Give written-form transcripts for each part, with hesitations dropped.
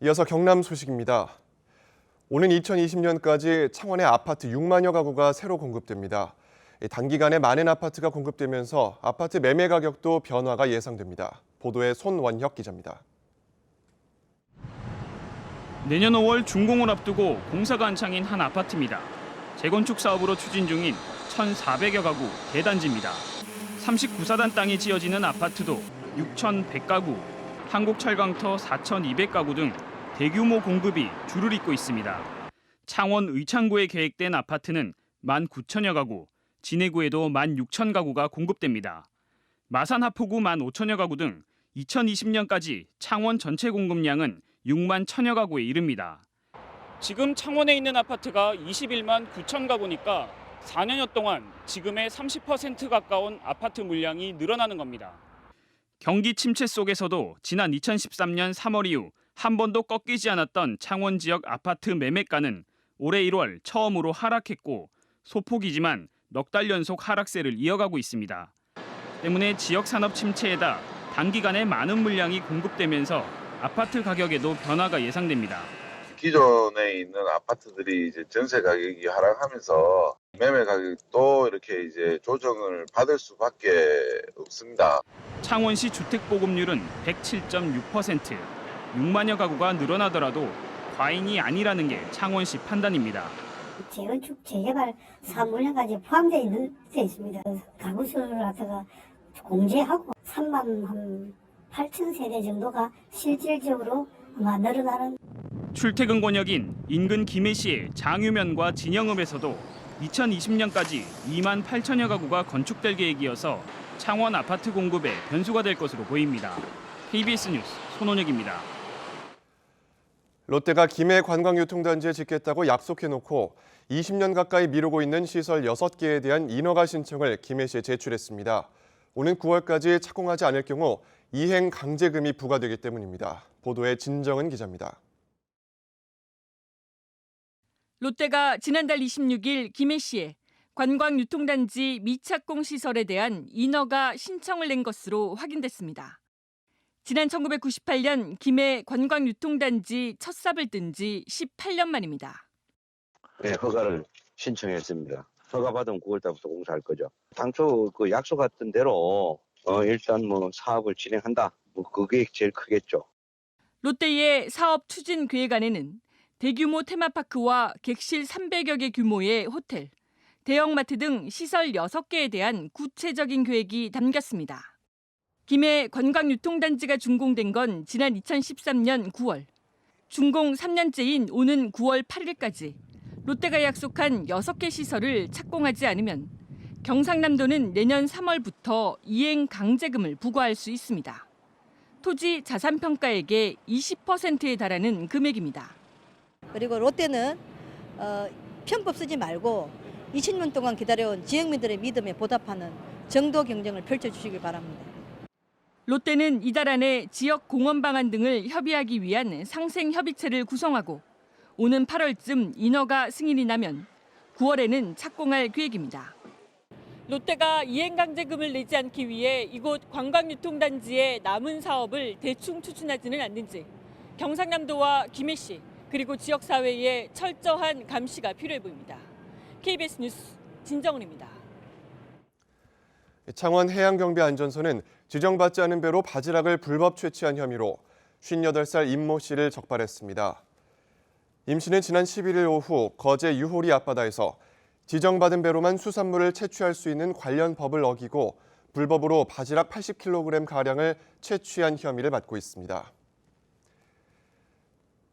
이어서 경남 소식입니다. 오는 2020년까지 창원의 아파트 6만여 가구가 새로 공급됩니다. 단기간에 많은 아파트가 공급되면서 아파트 매매 가격도 변화가 예상됩니다. 보도에 손원혁 기자입니다. 내년 5월 준공을 앞두고 공사가 한창인 한 아파트입니다. 재건축 사업으로 추진 중인 1,400여 가구 대단지입니다. 39사단 땅에 지어지는 아파트도 6,100가구, 한국철강터 4,200가구 등 대규모 공급이 줄을 잇고 있습니다. 창원 의창구에 계획된 아파트는 19,000여 가구, 진해구에도 16,000가구가 공급됩니다. 마산 하포구 15,000여 가구 등 2020년까지 창원 전체 공급량은 6만 1,000여 가구에 이릅니다. 지금 창원에 있는 아파트가 21만 9천 가구니까 4년여 동안 지금의 30% 가까운 아파트 물량이 늘어나는 겁니다. 경기 침체 속에서도 지난 2013년 3월 이후 한 번도 꺾이지 않았던 창원 지역 아파트 매매가는 올해 1월 처음으로 하락했고 소폭이지만 넉 달 연속 하락세를 이어가고 있습니다. 때문에 지역 산업 침체에다 단기간에 많은 물량이 공급되면서 아파트 가격에도 변화가 예상됩니다. 기존에 있는 아파트들이 이제 전세 가격이 하락하면서 매매 가격도 이렇게 이제 조정을 받을 수밖에 없습니다. 창원시 주택 보급률은 107.6%, 6만여 가구가 늘어나더라도 과잉이 아니라는 게 창원시 판단입니다. 재건축, 재개발 사업 물량까지 포함되어 있는 데 있습니다. 가구 수를 갖다가 공제하고 3만 8천 세대 정도가 실질적으로 아마 늘어나는. 출퇴근 권역인 인근 김해시의 장유면과 진영읍에서도 2020년까지 2만 8천여 가구가 건축될 계획이어서 창원 아파트 공급에 변수가 될 것으로 보입니다. KBS 뉴스 손원혁입니다. 롯데가 김해 관광유통단지에 짓겠다고 약속해놓고 20년 가까이 미루고 있는 시설 6개에 대한 인허가 신청을 김해시에 제출했습니다. 오는 9월까지 착공하지 않을 경우 이행 강제금이 부과되기 때문입니다. 보도에 진정은 기자입니다. 롯데가 지난달 26일 김해시에 관광유통단지 미착공 시설에 대한 인허가 신청을 낸 것으로 확인됐습니다. 지난 1998년 김해 관광유통단지 첫 삽을 뜬 지 18년 만입니다. 네, 허가를 신청했습니다. 허가 받으면 9월 달부터 공사할 거죠. 당초 그 약속했던 대로 일단 사업을 진행한다. 그게 제일 크겠죠. 롯데의 사업 추진 계획안에는 대규모 테마파크와 객실 300여 개 규모의 호텔, 대형마트 등 시설 6개에 대한 구체적인 계획이 담겼습니다. 김해 관광유통단지가 준공된 건 지난 2013년 9월. 준공 3년째인 오는 9월 8일까지 롯데가 약속한 6개 시설을 착공하지 않으면 경상남도는 내년 3월부터 이행 강제금을 부과할 수 있습니다. 토지 자산평가액의 20%에 달하는 금액입니다. 그리고 롯데는 편법 쓰지 말고 20년 동안 기다려온 지역민들의 믿음에 보답하는 정도 경쟁을 펼쳐주시길 바랍니다. 롯데는 이달 안에 지역 공원 방안 등을 협의하기 위한 상생협의체를 구성하고 오는 8월쯤 인허가 승인이 나면 9월에는 착공할 계획입니다. 롯데가 이행강제금을 내지 않기 위해 이곳 관광유통단지의 남은 사업을 대충 추진하지는 않는지 경상남도와 김해시 그리고 지역사회의 철저한 감시가 필요해 보입니다. KBS 뉴스 진정은입니다. 창원 해양경비안전소는 지정받지 않은 배로 바지락을 불법 채취한 혐의로 58살 임모 씨를 적발했습니다. 임 씨는 지난 11일 오후 거제 유호리 앞바다에서 지정받은 배로만 수산물을 채취할 수 있는 관련 법을 어기고 불법으로 바지락 80kg가량을 채취한 혐의를 받고 있습니다.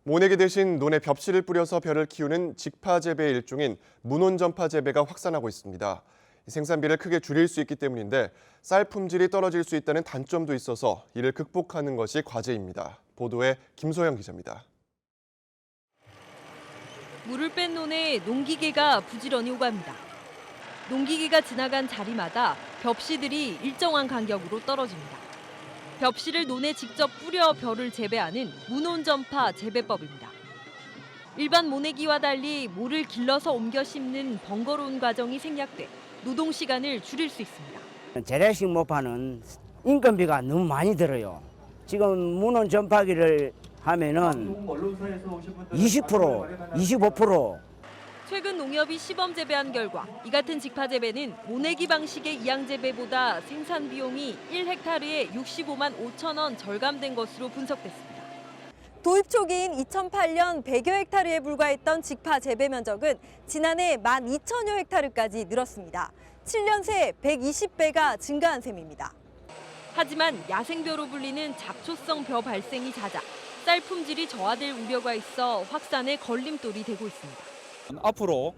모내기 대신 논에 벽실을 뿌려서 벼를 키우는 직파 재배의 일종인 문온전파 재배가 확산하고 있습니다. 생산비를 크게 줄일 수 있기 때문인데 쌀 품질이 떨어질 수 있다는 단점도 있어서 이를 극복하는 것이 과제입니다. 보도에 김소영 기자입니다. 물을 뺀 논에 농기계가 부지런히 오갑니다. 농기계가 지나간 자리마다 벽씨들이 일정한 간격으로 떨어집니다. 벽씨를 논에 직접 뿌려 벼를 재배하는 문온전파 재배법입니다. 일반 모내기와 달리 모를 길러서 옮겨 심는 번거로운 과정이 생략돼 노동 시간을 줄일 수 있습니다. 재래식 모파는 인건비가 너무 많이 들어요. 지금 문온 전파기를 하면은 20%, 25%. 최근 농협이 시범 재배한 결과 이 같은 직파 재배는 모내기 방식의 이양 재배보다 생산 비용이 1헥타르에 65만 5천 원 절감된 것으로 분석됐습니다. 도입 초기인 2008년 100여 헥타르에 불과했던 직파 재배 면적은 지난해 12,000여 헥타르까지 늘었습니다. 7년 새 120배가 증가한 셈입니다. 하지만 야생벼로 불리는 잡초성 벼 발생이 잦아 쌀 품질이 저하될 우려가 있어 확산에 걸림돌이 되고 있습니다. 앞으로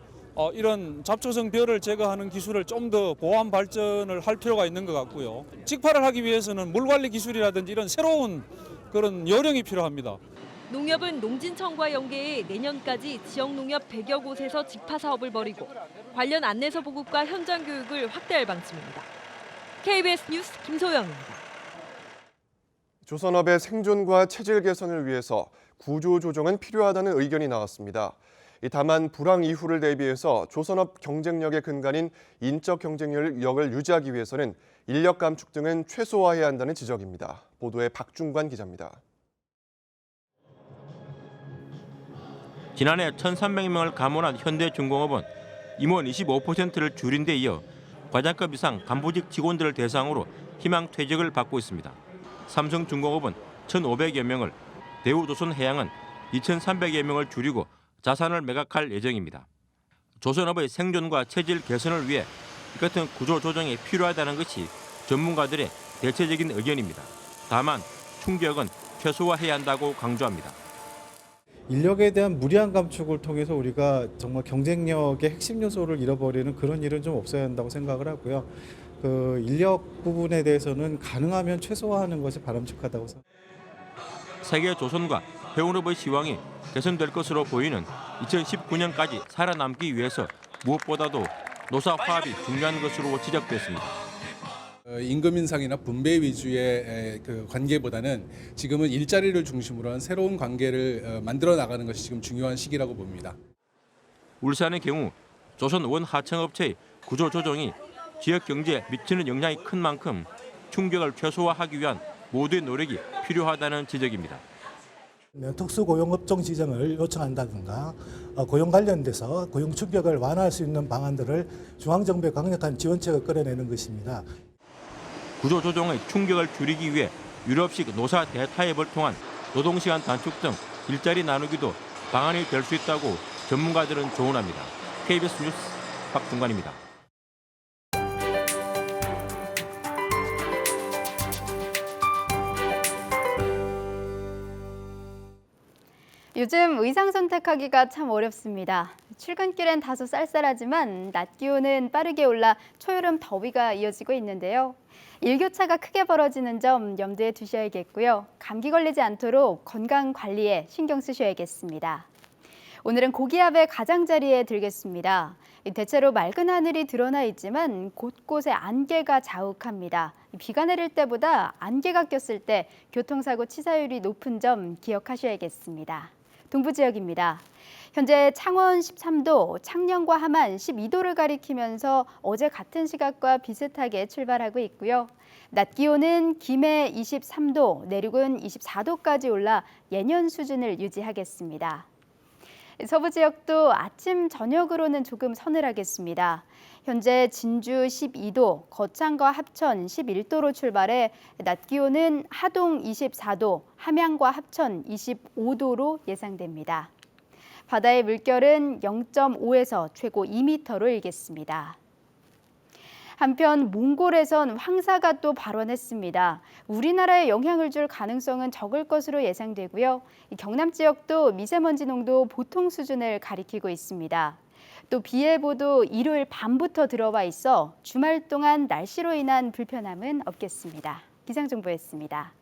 이런 잡초성 벼를 제거하는 기술을 좀 더 보완 발전을 할 필요가 있는 것 같고요. 직파를 하기 위해서는 물관리 기술이라든지 이런 새로운 그런 요령이 필요합니다. 농협은 농진청과 연계해 내년까지 지역 농협 100여 곳에서 직파 사업을 벌이고 관련 안내서 보급과 현장 교육을 확대할 방침입니다. KBS 뉴스 김소영입니다. 조선업의 생존과 체질 개선을 위해서 구조 조정은 필요하다는 의견이 나왔습니다. 다만 불황 이후를 대비해서 조선업 경쟁력의 근간인 인적 경쟁력을 유지하기 위해서는 인력 감축 등은 최소화해야 한다는 지적입니다. 보도에 박중관 기자입니다. 지난해 1,300명을 감원한 현대중공업은 임원 25%를 줄인 데 이어 과장급 이상 간부직 직원들을 대상으로 희망 퇴직을 받고 있습니다. 삼성중공업은 1,500여 명을, 대우조선해양은 2,300여 명을 줄이고 자산을 매각할 예정입니다. 조선업의 생존과 체질 개선을 위해 이 같은 구조 조정이 필요하다는 것이 전문가들의 대체적인 의견입니다. 다만 충격은 최소화해야 한다고 강조합니다. 인력에 대한 무리한 감축을 통해서 우리가 정말 경쟁력의 핵심 요소를 잃어버리는 그런 일은 좀 없어야 한다고 생각을 하고요. 그 인력 부분에 대해서는 가능하면 최소화하는 것이 바람직하다고 생각합니다. 세계 조선과 해운업의 시황이 개선될 것으로 보이는 2019년까지 살아남기 위해서 무엇보다도 노사 화합이 중요한 것으로 지적됐습니다. 임금 인상이나 분배 위주의 그 관계보다는 지금은 일자리를 중심으로 한 새로운 관계를 만들어 나가는 것이 지금 중요한 시기라고 봅니다. 울산의 경우 조선 원하청업체의 구조 조정이 지역 경제에 미치는 영향이 큰 만큼 충격을 최소화하기 위한 모두의 노력이 필요하다는 지적입니다. 특수고용업종 지정을 요청한다든가 고용 관련돼서 고용 충격을 완화할 수 있는 방안들을 중앙정부의 강력한 지원책을 끌어내는 것입니다. 구조조정의 충격을 줄이기 위해 유럽식 노사 대타협을 통한 노동시간 단축 등 일자리 나누기도 방안이 될 수 있다고 전문가들은 조언합니다. KBS 뉴스 박중관입니다. 요즘 의상 선택하기가 참 어렵습니다. 출근길엔 다소 쌀쌀하지만 낮 기온은 빠르게 올라 초여름 더위가 이어지고 있는데요. 일교차가 크게 벌어지는 점 염두에 두셔야겠고요. 감기 걸리지 않도록 건강 관리에 신경 쓰셔야겠습니다. 오늘은 고기압의 가장자리에 들겠습니다. 대체로 맑은 하늘이 드러나 있지만 곳곳에 안개가 자욱합니다. 비가 내릴 때보다 안개가 꼈을 때 교통사고 치사율이 높은 점 기억하셔야겠습니다. 동부 지역입니다. 현재 창원 13도, 창녕과 함안 12도를 가리키면서 어제 같은 시각과 비슷하게 출발하고 있고요. 낮 기온은 김해 23도, 내륙은 24도까지 올라 예년 수준을 유지하겠습니다. 서부 지역도 아침, 저녁으로는 조금 서늘하겠습니다. 현재 진주 12도, 거창과 합천 11도로 출발해 낮 기온은 하동 24도, 함양과 합천 25도로 예상됩니다. 바다의 물결은 0.5에서 최고 2m로 일겠습니다. 한편 몽골에선 황사가 또 발원했습니다. 우리나라에 영향을 줄 가능성은 적을 것으로 예상되고요. 경남 지역도 미세먼지 농도 보통 수준을 가리키고 있습니다. 또 비 예보도 일요일 밤부터 들어와 있어 주말 동안 날씨로 인한 불편함은 없겠습니다. 기상정보였습니다.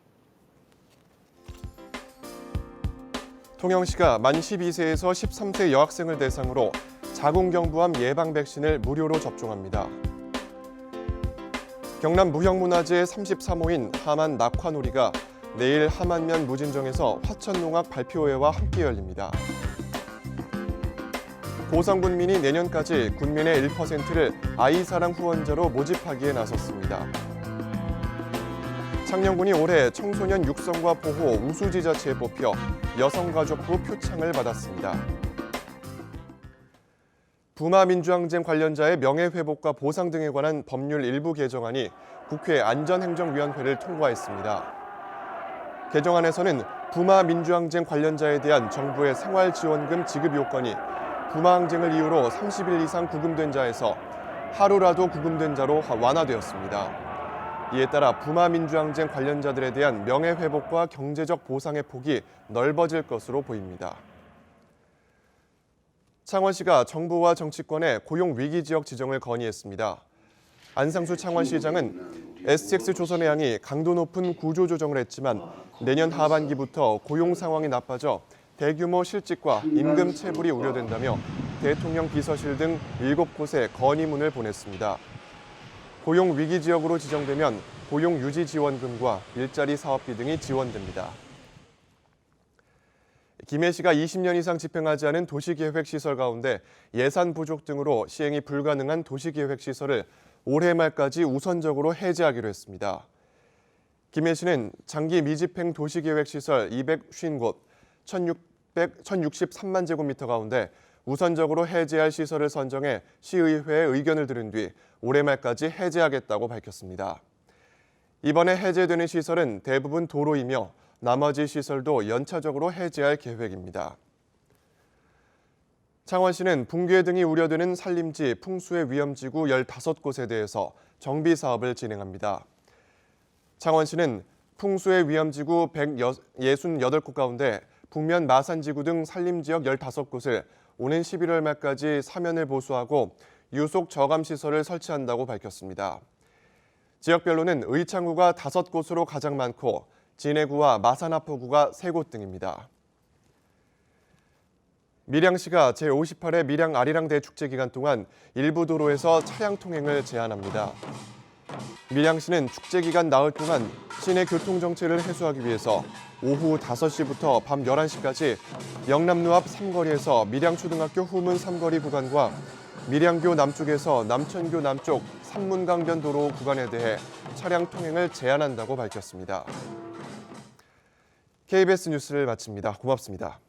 통영시가 만 12세에서 13세 여학생을 대상으로 자궁경부암 예방 백신을 무료로 접종합니다. 경남 무형문화재 33호인 하만 낙화놀이가 내일 하만면 무진정에서 화천농악 발표회와 함께 열립니다. 고성군민이 내년까지 군민의 1%를 아이사랑 후원자로 모집하기에 나섰습니다. 창녕군이 올해 청소년 육성과 보호 우수지자체에 뽑혀 여성가족부 표창을 받았습니다. 부마 민주항쟁 관련자의 명예회복과 보상 등에 관한 법률 일부 개정안이 국회 안전행정위원회를 통과했습니다. 개정안에서는 부마 민주항쟁 관련자에 대한 정부의 생활지원금 지급 요건이 부마항쟁을 이유로 30일 이상 구금된 자에서 하루라도 구금된 자로 완화되었습니다. 이에 따라 부마 민주항쟁 관련자들에 대한 명예회복과 경제적 보상의 폭이 넓어질 것으로 보입니다. 창원시가 정부와 정치권에 고용위기지역 지정을 건의했습니다. 안상수 창원시장은 STX조선해양이 강도 높은 구조조정을 했지만 내년 하반기부터 고용 상황이 나빠져 대규모 실직과 임금 체불이 우려된다며 대통령 비서실 등 7곳에 건의문을 보냈습니다. 고용위기지역으로 지정되면 고용유지지원금과 일자리 사업비 등이 지원됩니다. 김해시가 20년 이상 집행하지 않은 도시계획시설 가운데 예산 부족 등으로 시행이 불가능한 도시계획시설을 올해 말까지 우선적으로 해제하기로 했습니다. 김해시는 장기 미집행 도시계획시설 250곳, 1,063만 제곱미터 가운데 우선적으로 해제할 시설을 선정해 시의회에 의견을 들은 뒤 올해 말까지 해제하겠다고 밝혔습니다. 이번에 해제되는 시설은 대부분 도로이며 나머지 시설도 연차적으로 해제할 계획입니다. 창원시는 붕괴 등이 우려되는 산림지 풍수의 위험지구 15곳에 대해서 정비 사업을 진행합니다. 창원시는 풍수의 위험지구 168곳 가운데 북면 마산지구 등 산림지역 15곳을 오는 11월 말까지 사면을 보수하고 유속 저감시설을 설치한다고 밝혔습니다. 지역별로는 의창구가 5곳으로 가장 많고 진해구와 마산하포구가 3곳 등입니다. 밀양시가 제58회 밀양 아리랑 대축제 기간 동안 일부 도로에서 차량 통행을 제한합니다. 밀양시는 축제 기간 나흘 동안 시내 교통정체를 해소하기 위해서 오후 5시부터 밤 11시까지 영남로 앞 삼거리에서 밀양초등학교 후문 삼거리 구간과 밀양교 남쪽에서 남천교 남쪽 산문강변 도로 구간에 대해 차량 통행을 제한한다고 밝혔습니다. KBS 뉴스를 마칩니다. 고맙습니다.